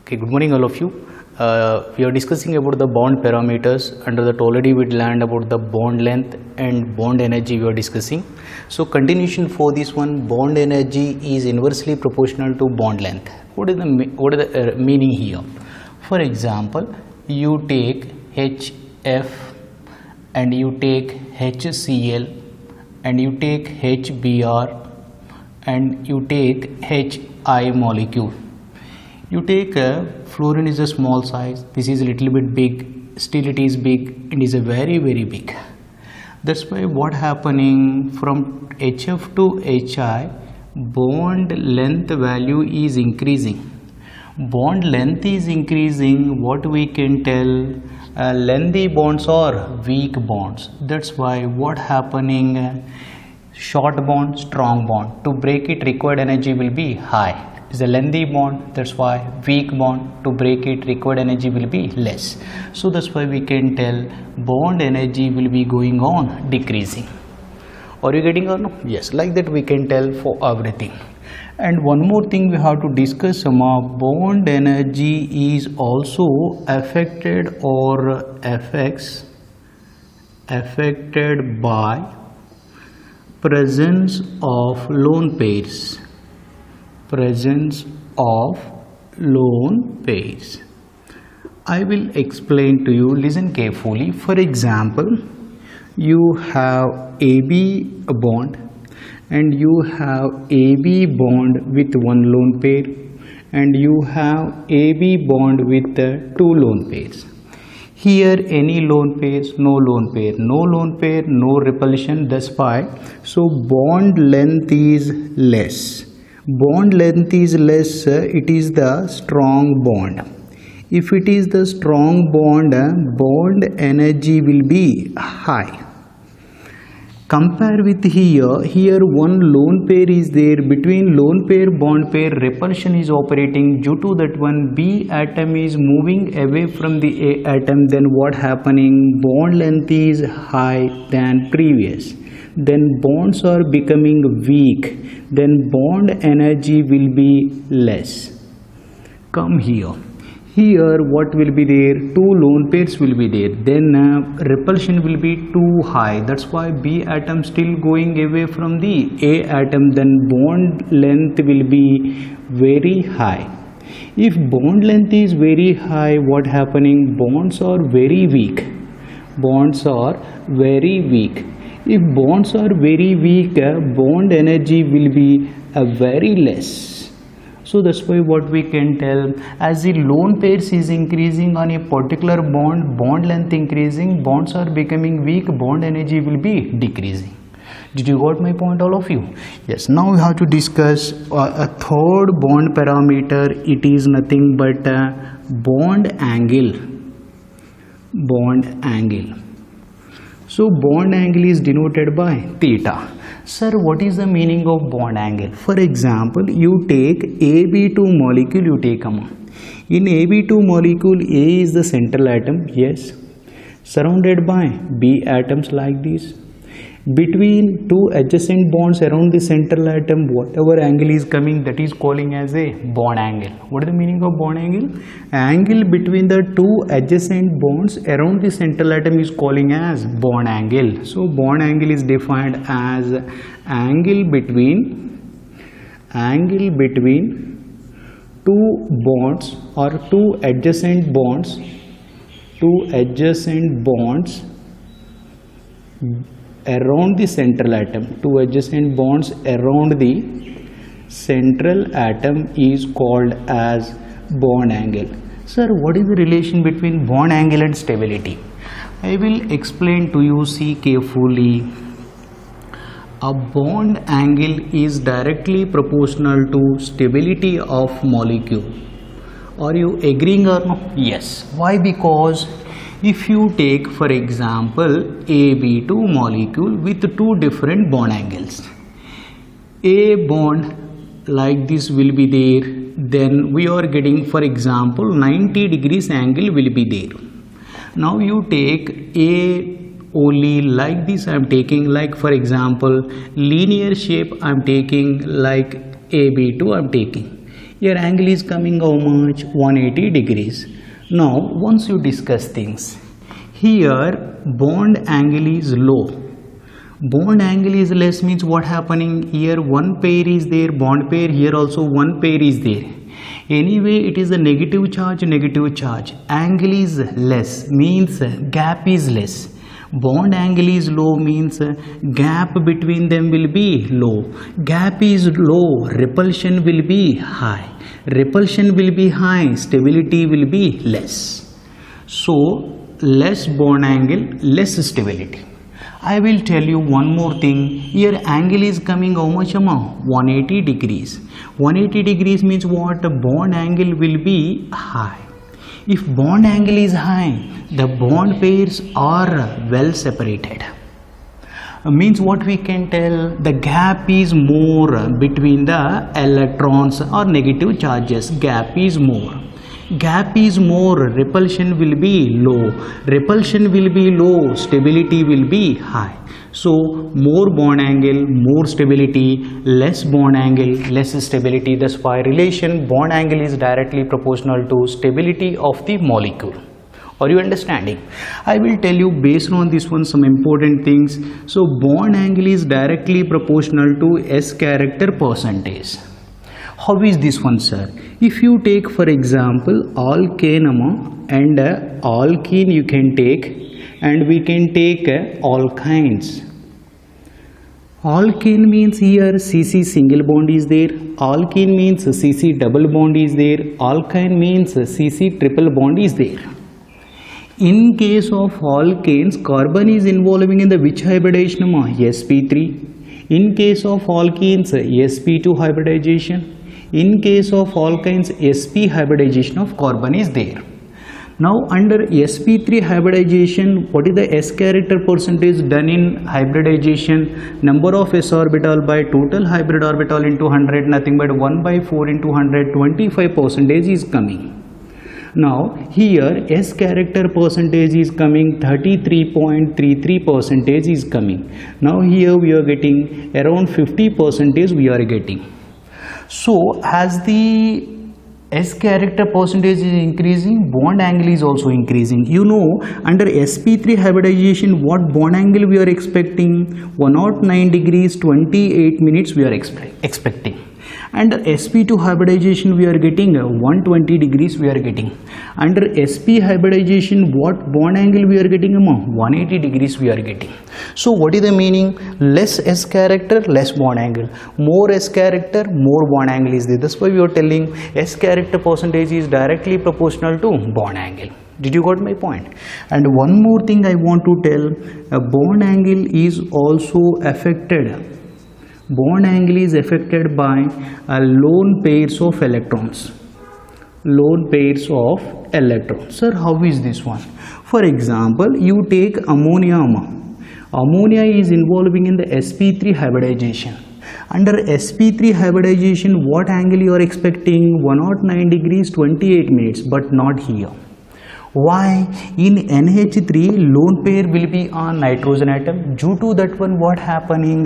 Okay, good morning all of you. We are discussing about the bond parameters. Under that already we learned about the bond length and bond energy we are discussing. So continuation for this one, bond energy is inversely proportional to bond length. What is the meaning here? For example, you take HF and you take HCl and you take HBr and you take HI molecule. You take fluorine is a small size, this is a little bit big, still it is big and is a very big. That's why what happening from HF to HI, bond length value is increasing. Bond length is increasing, what we can tell, lengthy bonds or weak bonds. That's why what happening, short bond, strong bond, to break it required energy will be high. Is a lengthy bond, that's why weak bond, to break it required energy will be less. So that's why we can tell bond energy will be going on decreasing. Are you getting or no? Yes, like that we can tell for everything. And one more thing we have to discuss, bond energy is also affected or affected by presence of lone pairs. Presence of lone pairs. I will explain to you, listen carefully. For example, you have AB bond and you have AB bond with one lone pair and you have AB bond with two lone pairs. Here any lone pairs, no lone pair, no lone pair, no repulsion, that's why. So bond length is less. Bond length is less, it is the strong bond. If it is the strong bond, bond energy will be high. Compare with here one lone pair is there, between lone pair bond pair repulsion is operating, due to that one B atom is moving away from the A atom, then what happening, bond length is high than previous. Then bonds are becoming weak, then bond energy will be less. Come here what will be there, two lone pairs will be there, then repulsion will be too high, that's why B atom still going away from the A atom, then bond length will be very high. If bond length is very high, what happening, bonds are very weak. If bonds are very weak, bond energy will be very less. So that's why what we can tell, as the lone pairs is increasing on a particular bond length increasing, bonds are becoming weak, bond energy will be decreasing. Did you got my point, all of you? Yes. Now we have to discuss a third bond parameter. It is nothing but bond angle. So bond angle is denoted by theta. Sir, what is the meaning of bond angle? For example, you take AB2 molecule, you take in AB2 molecule, A is the central atom, yes, surrounded by B atoms like this. Between two adjacent bonds around the central atom, whatever angle is coming, that is calling as a bond angle. What is the meaning of bond angle? Angle between the two adjacent bonds around the central atom is calling as bond angle. So bond angle is defined as angle between two bonds or two adjacent bonds around the central atom. Two adjacent bonds around the central atom is called as bond angle. Sir, what is the relation between bond angle and stability? I will explain to you, see carefully. A bond angle is directly proportional to stability of molecule. Are you agreeing or no? Yes. Why? Because if you take, for example, AB2 molecule with two different bond angles, A bond like this will be there, then we are getting, for example, 90 degrees angle will be there. Now you take A only like this, I am taking, like for example linear shape I am taking, like AB2 I am taking. Here angle is coming how much? 180 degrees. Now once you discuss things, here bond angle is low. Bond angle is less means what happening? Here one pair is there, bond pair, here also one pair is there. Anyway, it is a negative charge, angle is less means gap is less. Bond angle is low means gap between them will be low. Gap is low, repulsion will be high. Repulsion will be high, stability will be less. So less bond angle, less stability. I will tell you one more thing. Here angle is coming how much amount? 180 degrees. 180 degrees means what? The bond angle will be high. If bond angle is high, the bond pairs are well separated. Means what we can tell? The gap is more between the electrons or negative charges. Gap is more. Gap is more, repulsion will be low. Repulsion will be low, stability will be high. So more bond angle, more stability, less bond angle, less stability. That's why relation bond angle is directly proportional to stability of the molecule. Are you understanding? I will tell you based on this one some important things. So bond angle is directly proportional to S character percentage. How is this one, sir? If you take for example alkane and alkene you can take, and we can take alkynes. Alkane means here CC single bond is there, alkene means CC double bond is there, alkyne means CC triple bond is there. In case of alkanes, carbon is involving in the which hybridization? sp3. In case of alkenes, sp2 hybridization. In case of alkynes, sp hybridization of carbon is there. Now under sp3 hybridization, what is the s character percentage done in hybridization? Number of s orbital by total hybrid orbital into 100, nothing but 1 by 4 into 100, 25% is coming. Now here S character percentage is coming, 33.33% is coming. Now here we are getting around 50% we are getting. So as the S character percentage is increasing, bond angle is also increasing. You know, under sp3 hybridization what bond angle we are expecting? 109 degrees 28 minutes we are expecting. Under sp2 hybridization we are getting 120 degrees we are getting. Under sp hybridization what bond angle we are getting? 180 degrees we are getting. So what is the meaning? Less S character, less bond angle. More S character, more bond angle is there. That's why we are telling S character percentage is directly proportional to bond angle. Did you got my point? And one more thing I want to tell, a bond angle is also affected. Bond angle is affected by lone pairs of electrons. Lone pairs of electrons. Sir, how is this one? For example, you take ammonia. Ammonia is involving in the sp3 hybridization. Under sp3 hybridization, what angle you are expecting? 109 degrees 28 minutes, but not here. Why? In NH3 lone pair will be on nitrogen atom. Due to that one what happening?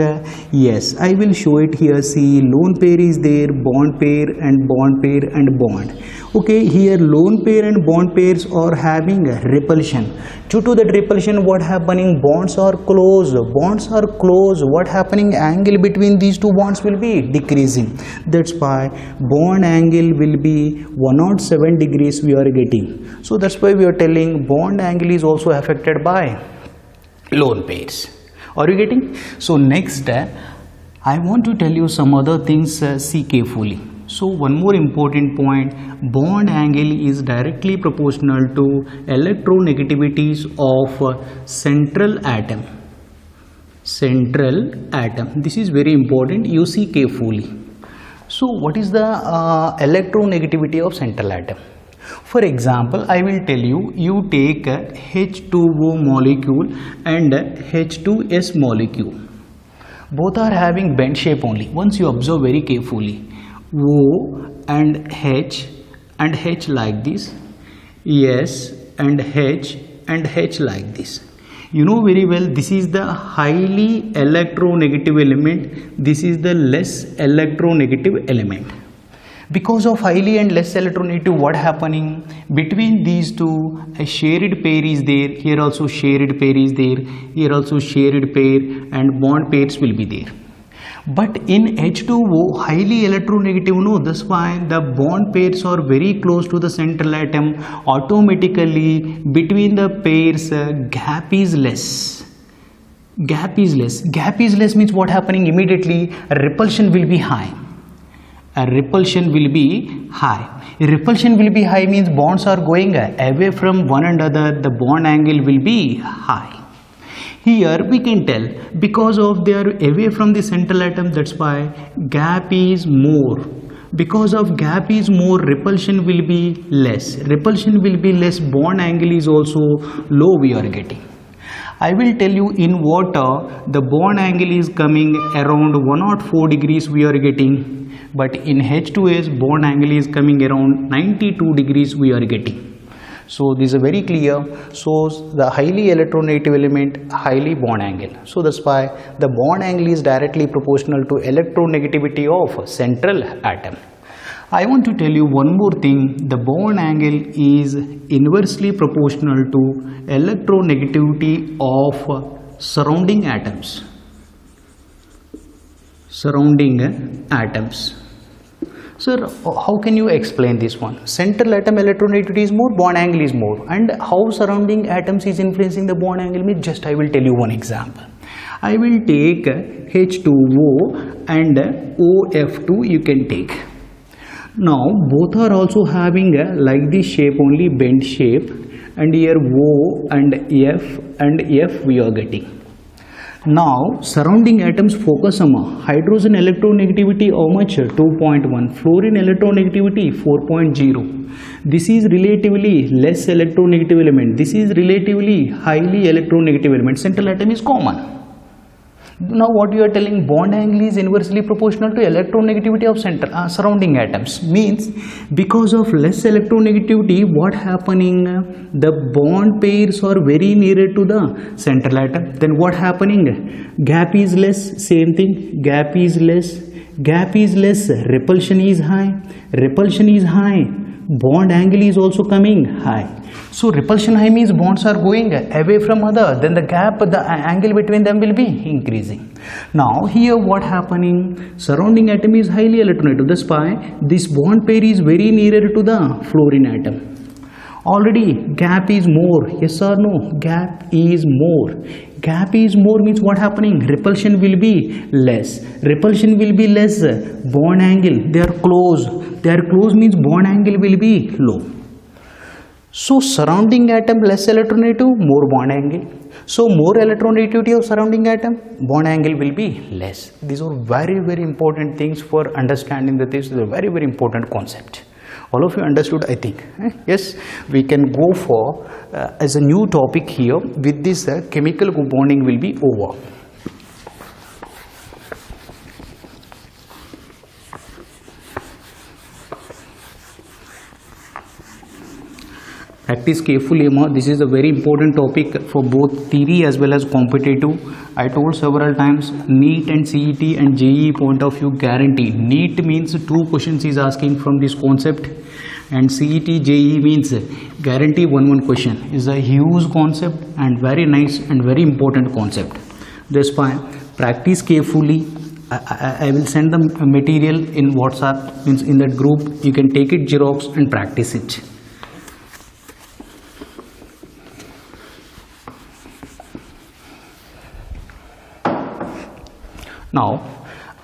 Yes, I will show it here. See, lone pair is there, bond pair and bond pair and bond. Okay, here lone pair and bond pairs are having repulsion. Due to that repulsion what happening? Bonds are close. Bonds are close. What happening? Angle between these two bonds will be decreasing. That's why bond angle will be 107 degrees we are getting. So that's why we are telling bond angle is also affected by lone pairs. Are you getting? So next I want to tell you some other things. See carefully. So one more important point, bond angle is directly proportional to electronegativities of central atom. Central atom. This is very important. You see carefully. So what is the electronegativity of central atom? For example, I will tell you, you take a H2O molecule and a H2S molecule. Both are having bent shape only. Once you observe very carefully, O and H like this, S and H like this. You know very well, this is the highly electronegative element, this is the less electronegative element. Because of highly and less electronegative, what happening between these two, a shared pair is there, here also shared pair is there, here also shared pair, and bond pairs will be there. But in H2O, highly electronegative, no, that's why the bond pairs are very close to the central atom. Automatically between the pairs gap is less. Gap is less. Gap is less means what happening immediately? Repulsion will be high. Repulsion will be high. Repulsion will be high means bonds are going away from one another. The bond angle will be high. Here we can tell because of they are away from the central atom, that's why gap is more. Because of gap is more, repulsion will be less. Repulsion will be less, bond angle is also low we are getting. I will tell you in water the bond angle is coming around 104 degrees we are getting, but in H2S bond angle is coming around 92 degrees we are getting. So this is very clear. So the highly electronegative element, highly bond angle. So that's why the bond angle is directly proportional to electronegativity of central atom. I want to tell you one more thing. The bond angle is inversely proportional to electronegativity of surrounding atoms. Surrounding atoms. Sir, how can you explain this one? Central atom electronegativity is more, bond angle is more, and how surrounding atoms is influencing the bond angle? Means just I will tell you one example. I will take H2O and OF2 you can take. Now both are also having like this shape, only bent shape, and here O and F we are getting. Now surrounding atoms focus on hydrogen electronegativity how much? 2.1, fluorine electronegativity 4.0. This is relatively less electronegative element, this is relatively highly electronegative element. Central atom is common. Now what you are telling, bond angle is inversely proportional to electronegativity of central surrounding atoms, means because of less electronegativity what happening, the bond pairs are very nearer to the central atom. Then what happening, gap is less, same thing, gap is less, repulsion is high, bond angle is also coming high. So repulsion high means bonds are going away from other, then the gap, the angle between them will be increasing. Now here what happening, surrounding atom is highly electronegative, that's why this bond pair is very nearer to the fluorine atom. Already gap is more, yes or no? Gap is more. Gap is more means what happening, repulsion will be less. Repulsion will be less, bond angle, they are close means bond angle will be low. So surrounding atom less electronegative, more bond angle. So more electronegativity of surrounding atom, bond angle will be less. These are very, very important things for understanding that this is a very, very important concept. All of you understood, I think. Yes, we can go for as a new topic here. With this chemical bonding will be over. Practice carefully, this is a very important topic for both theory as well as competitive. I told several times, NEET and CET and JEE point of view guarantee. NEET means 2 questions is asking from this concept, and CET JEE means guarantee 1 question. Is a huge concept and very nice and very important concept. That's why practice carefully. I will send the material in WhatsApp, means in that group you can take it Xerox and practice it. Now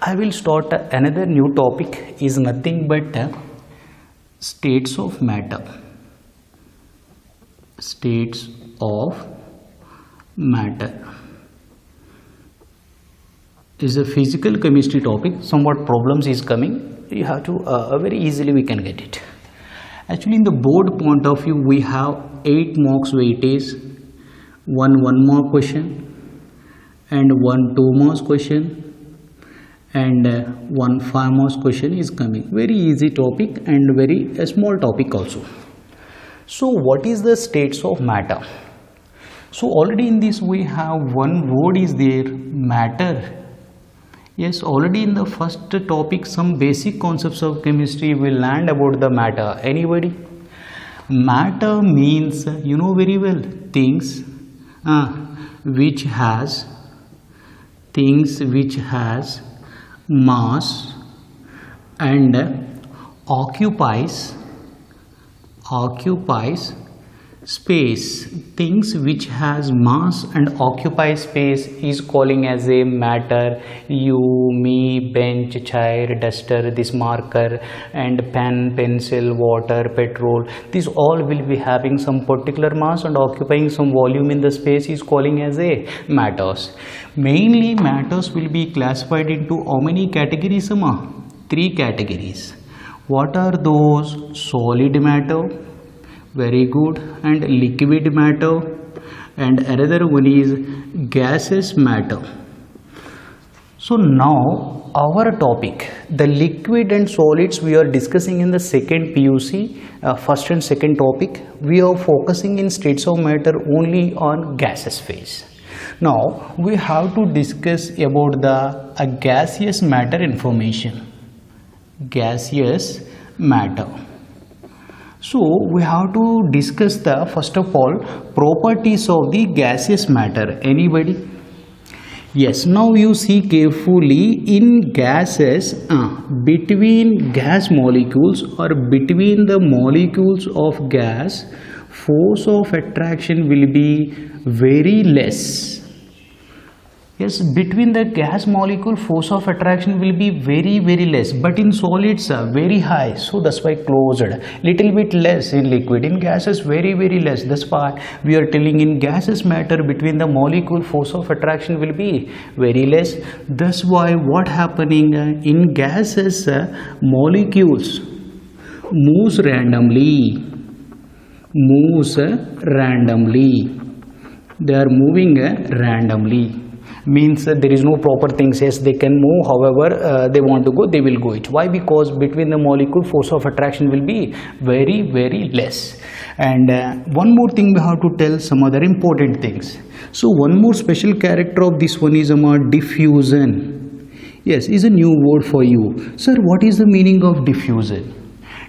I will start another new topic, is nothing but states of matter. States of matter is a physical chemistry topic. Somewhat problems is coming, you have to very easily we can get it. Actually in the board point of view we have 8 marks weightage, one 1 mark question and one 2 marks question, and one 5 marks question is coming. Very easy topic and very small topic also. So what is the states of matter? So already in this we have one word is there, matter. Yes, already in the first topic, some basic concepts of chemistry we learned about the matter. Anybody? Matter means, you know very well, things which has mass and occupies space. Things which has mass and occupies space is calling as a matter. You, me, bench, chair, duster, this marker and pen, pencil, water, petrol, these all will be having some particular mass and occupying some volume in the space is calling as a matters. Mainly matters will be classified into how many categories? 3 categories. What are those? Solid matter, very good, and liquid matter, and another one is gaseous matter. So now our topic, the liquid and solids, we are discussing in the second PUC, first and second topic. We are focusing in states of matter only on gaseous phase. Now we have to discuss about the gaseous matter information. Gaseous matter. So we have to discuss the first of all properties of the gaseous matter. Anybody? Yes, now you see carefully in gases, between gas molecules or between the molecules of gas, force of attraction will be very less. Yes, between the gas molecule force of attraction will be very less, but in solids very high, so that's why closed. Little bit less in liquid, in gases very less. That's why we are telling in gaseous matter between the molecule force of attraction will be very less. That's why what happening in gases, molecules moves randomly. They are moving randomly. Means there is no proper things. Yes, they can move however they want to go, they will go it. Why? Because between the molecule force of attraction will be very less. And one more thing we have to tell, some other important things. So one more special character of this one is diffusion. Yes, is a new word for you. Sir, what is the meaning of diffusion?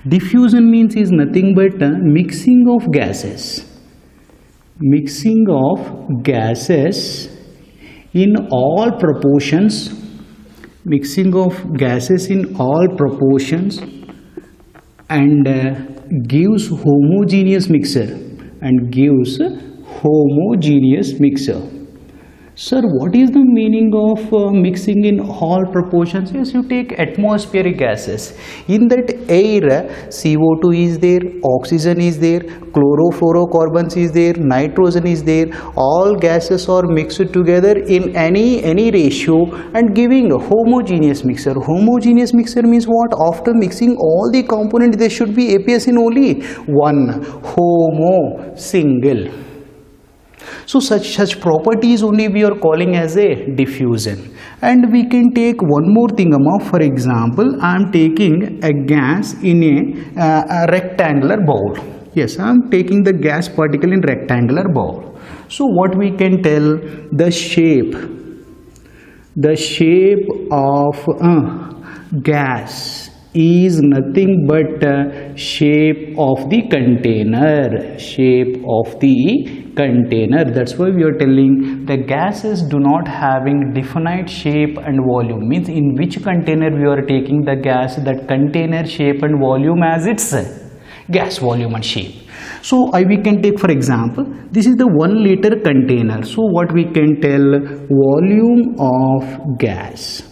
Diffusion means is nothing but mixing of gases in all proportions, and gives homogeneous mixture. Sir, what is the meaning of mixing in all proportions? Yes, you take atmospheric gases. In that air, CO2 is there, oxygen is there, chlorofluorocarbons is there, nitrogen is there. All gases are mixed together in any ratio and giving a homogeneous mixture. Homogeneous mixture means what? After mixing all the components, there should be appears in only one. Homo, single. So such properties only we are calling as a diffusion. And we can take one more thing. For example, I am taking a gas in a rectangular bowl. Yes, I am taking the gas particle in rectangular bowl. So what we can tell, the shape of gas is nothing but shape of the container. That's why we are telling the gases do not having definite shape and volume. Means in which container we are taking the gas, that container shape and volume as its gas volume and shape. So we can take, for example, this is the 1 liter container. So what we can tell, volume of gas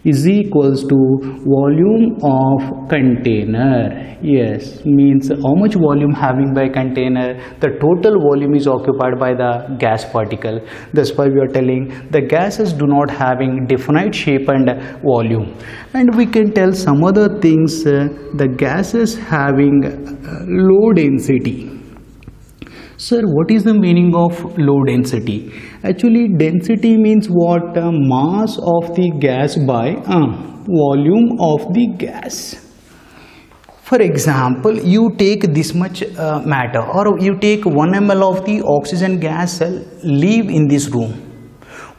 is equals to volume of container. Yes, means how much volume having by container, the total volume is occupied by the gas particle. That's why we are telling the gases do not having definite shape and volume. And we can tell some other things, the gases having low density. Sir, what is the meaning of low density? Actually, density means what? Mass of the gas by volume of the gas. For example, you take this much matter, or you take 1 ml of the oxygen gas, leave in this room.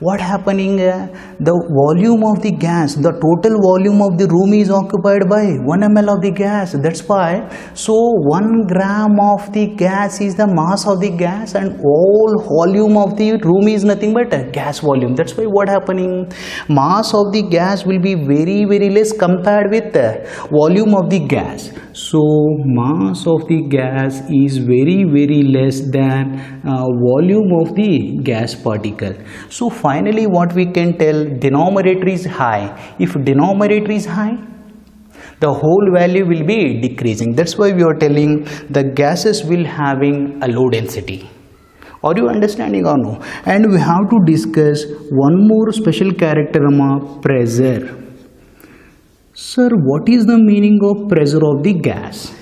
What happening? The volume of the gas, the total volume of the room is occupied by 1 ml of the gas. That's why, so 1 gram of the gas is the mass of the gas, and all volume of the room is nothing but gas volume. That's why what happening? Mass of the gas will be very, very less compared with the volume of the gas. So mass of the gas is very, very less than volume of the gas particle. So finally what we can tell, denominator is high. If denominator is high, the whole value will be decreasing. That's why we are telling the gases will having a low density. Are you understanding or no? And we have to discuss one more special character, pressure. Sir, what is the meaning of pressure of the gas?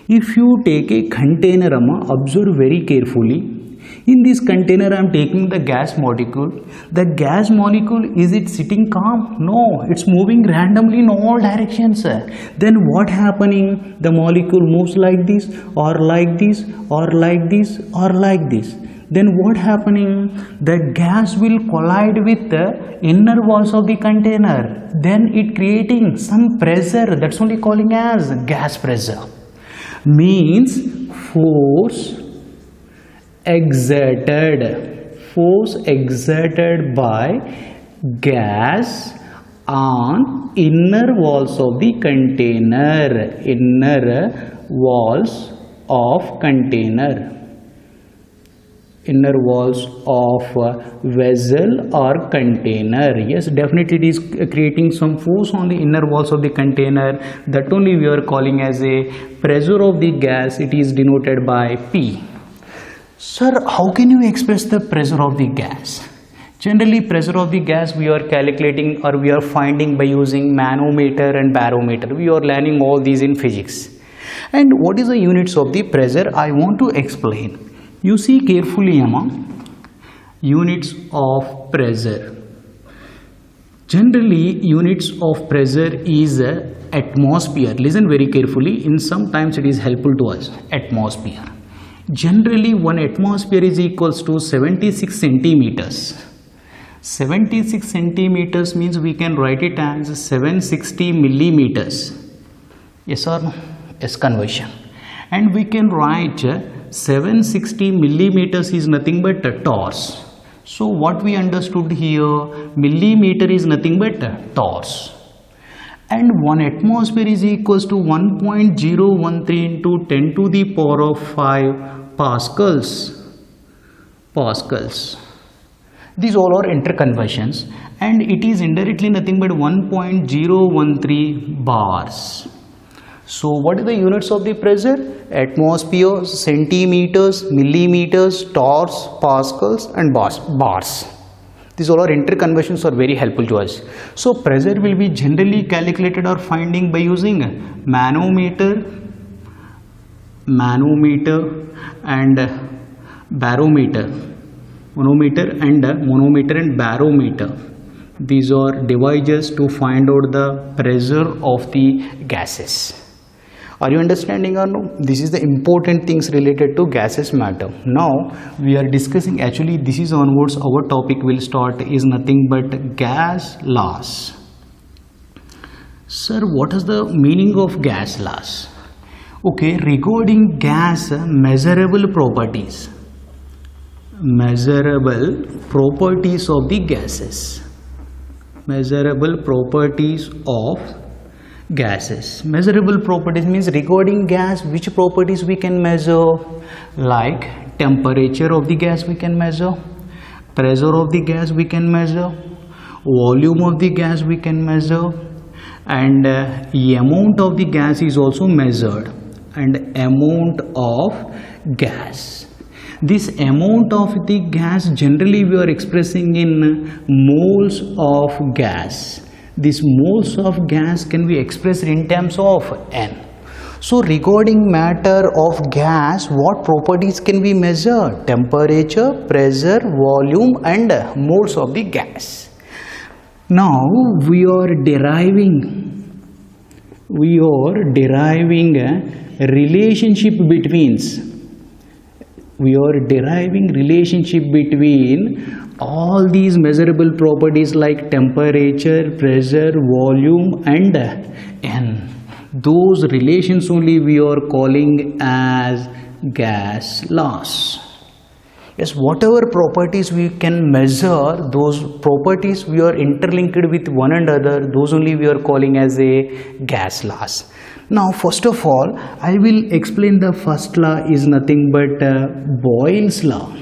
If you take a container, observe very carefully. In this container, I am taking the gas molecule. The gas molecule, is it sitting calm? No, it's moving randomly in all directions. Then what happening? The molecule moves like this, or like this, or like this, or like this. Then what happening? The gas will collide with the inner walls of the container. Then it creating some pressure. That's only calling as gas pressure. Means force exerted by gas on inner walls of the container. Inner walls of container. Inner walls of vessel or container. Yes, definitely it is creating some force on the inner walls of the container. That only we are calling as a pressure of the gas. It is denoted by P. Sir, how can you express the pressure of the gas? Generally, pressure of the gas we are calculating or we are finding by using manometer and barometer. We are learning all these in physics. And what is the units of the pressure? I want to explain. You see carefully, units of pressure. Generally, units of pressure is atmosphere. Listen very carefully. In sometimes it is helpful to us. Atmosphere. Generally, 1 atmosphere is equals to 76 centimeters. 76 centimeters means we can write it as 760 millimeters. Yes or no? Yes, conversion. And we can write 760 millimeters is nothing but torrs. So what we understood here, millimeter is nothing but torrs. And 1 atmosphere is equals to 1.013 into 10 to the power of 5 pascals. These all are interconversions, and it is indirectly nothing but 1.013 bars. So what are the units of the pressure? Atmosphere, centimeters, millimeters, torrs, pascals and bars. These all are interconversions are very helpful to us. So pressure will be generally calculated or finding by using manometer and barometer. Manometer and barometer. These are devices to find out the pressure of the gases. Are you understanding or no? This is the important things related to gases matter. Now we are discussing, actually this is onwards our topic will start is nothing but gas laws. Sir, what is the meaning of gas laws? Okay, regarding gas measurable properties of the gases. Measurable properties of gases. Measurable properties means regarding gas, which properties we can measure? Like temperature of the gas we can measure, pressure of the gas we can measure, volume of the gas we can measure, and amount of the gas is also measured, and amount of gas. This amount of the gas generally we are expressing in moles of gas. These moles of gas can be expressed in terms of N. So regarding matter of gas, what properties can we measure? Temperature, pressure, volume and moles of the gas. Now we are deriving a relationship between all these measurable properties like temperature, pressure, volume and N, those relations only we are calling as gas laws. Yes, whatever properties we can measure, those properties we are interlinked with one another, those only we are calling as a gas laws. Now first of all, I will explain the first law is nothing but Boyle's law.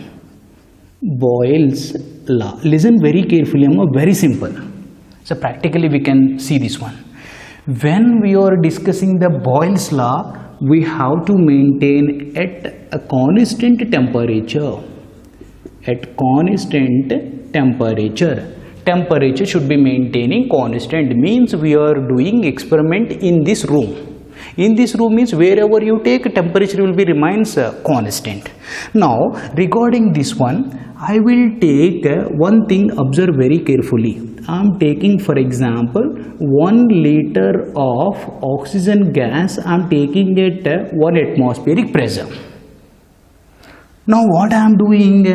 Boyle's law. Listen very carefully, very simple. So practically we can see this one. When we are discussing the Boyle's law, we have to maintain at a constant temperature. At constant temperature should be maintaining constant, means we are doing experiment in this room. In this room means wherever you take, temperature will be remains constant. Now regarding this one, I will take one thing, observe very carefully. I am taking for example 1 liter of oxygen gas, I am taking at 1 atmospheric pressure. Now what I am doing,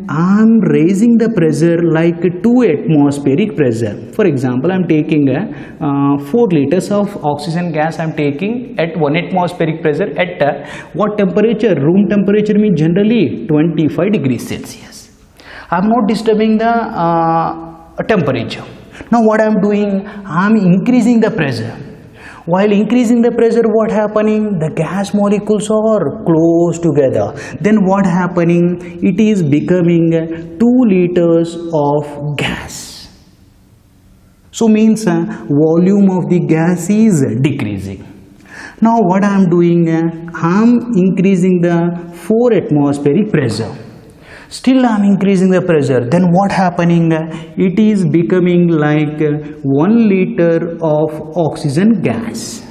I am raising the pressure like 2 atmospheric pressure. For example, I am taking 4 liters of oxygen gas, I am taking at 1 atmospheric pressure at what temperature? Room temperature means generally 25 degrees Celsius. I am not disturbing the temperature. Now what I am doing, I am increasing the pressure. While increasing the pressure, what happening? The gas molecules are close together. Then what happening? It is becoming 2 liters of gas. So means volume of the gas is decreasing. Now what I am doing? I am increasing the 4 atmospheric pressure. Still I am increasing the pressure. Then what happening? It is becoming like 1 liter of oxygen gas.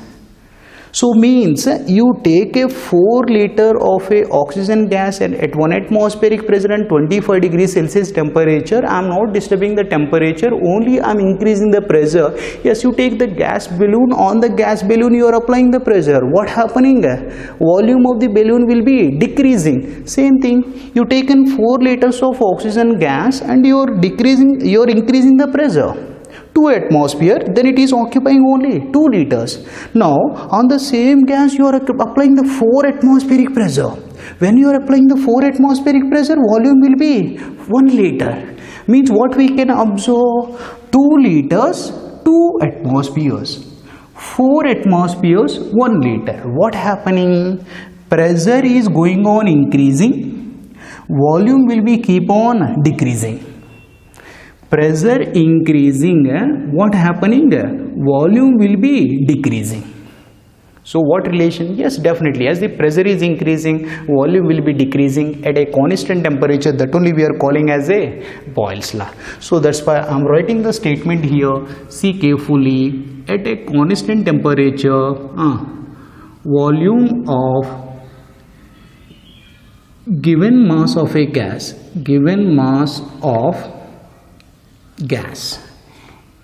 So means you take a 4 liter of a oxygen gas and at 1 atmospheric pressure and 25 degrees Celsius temperature, I am not disturbing the temperature, only I am increasing the pressure. Yes, you take the gas balloon, on the gas balloon you are applying the pressure. What happening? Volume of the balloon will be decreasing. Same thing, you taken 4 liters of oxygen gas and you are increasing the pressure. 2 atmosphere, then it is occupying only 2 liters. Now on the same gas you are applying the 4 atmospheric pressure. When you are applying the 4 atmospheric pressure, volume will be 1 liter. Means what we can observe? 2 liters, 2 atmospheres. 4 atmospheres, 1 liter. What happening? Pressure is going on increasing. Volume will be keep on decreasing. Pressure increasing, what happening? Volume will be decreasing. So what relation? Yes, definitely, as the pressure is increasing, volume will be decreasing at a constant temperature. That only we are calling as a Boyle's law. So that's why I am writing the statement here. See carefully. At a constant temperature, volume of given mass of a gas,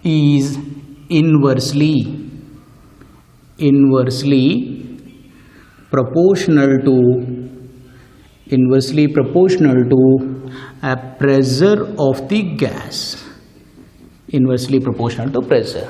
is inversely proportional to a pressure of the gas. Inversely proportional to pressure.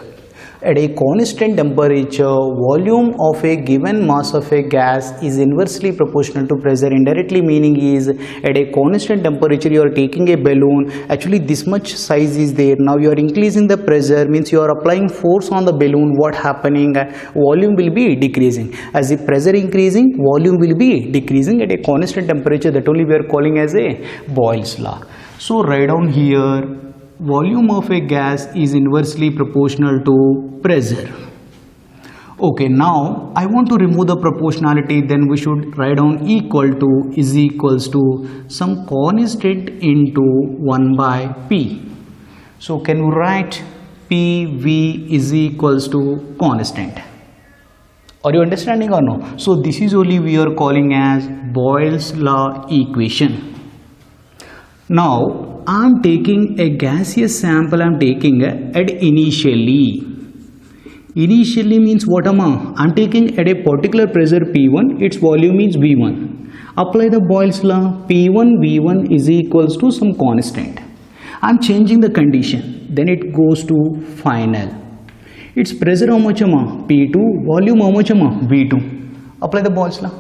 At a constant temperature, volume of a given mass of a gas is inversely proportional to pressure. Indirectly meaning is at a constant temperature you are taking a balloon, actually this much size is there, now you are increasing the pressure, means you are applying force on the balloon. What happening? Volume will be decreasing. As the pressure increasing, volume will be decreasing at a constant temperature. That only we are calling as a Boyle's law. So write down here, volume of a gas is inversely proportional to pressure. Okay, now I want to remove the proportionality, then we should write down equal to is equals to some constant into 1 by P. So can you write PV is equals to constant? Are you understanding or no? So this is only we are calling as Boyle's law equation. Now I am taking a gaseous sample, I am taking at initially. Initially means what am I? I am taking at a particular pressure P1, its volume is V1. Apply the Boyle's law, P1 V1 is equals to some constant. I'm changing the condition, then it goes to final. Its pressure how much, P2, volume how much, V2. Apply the Boyle's law.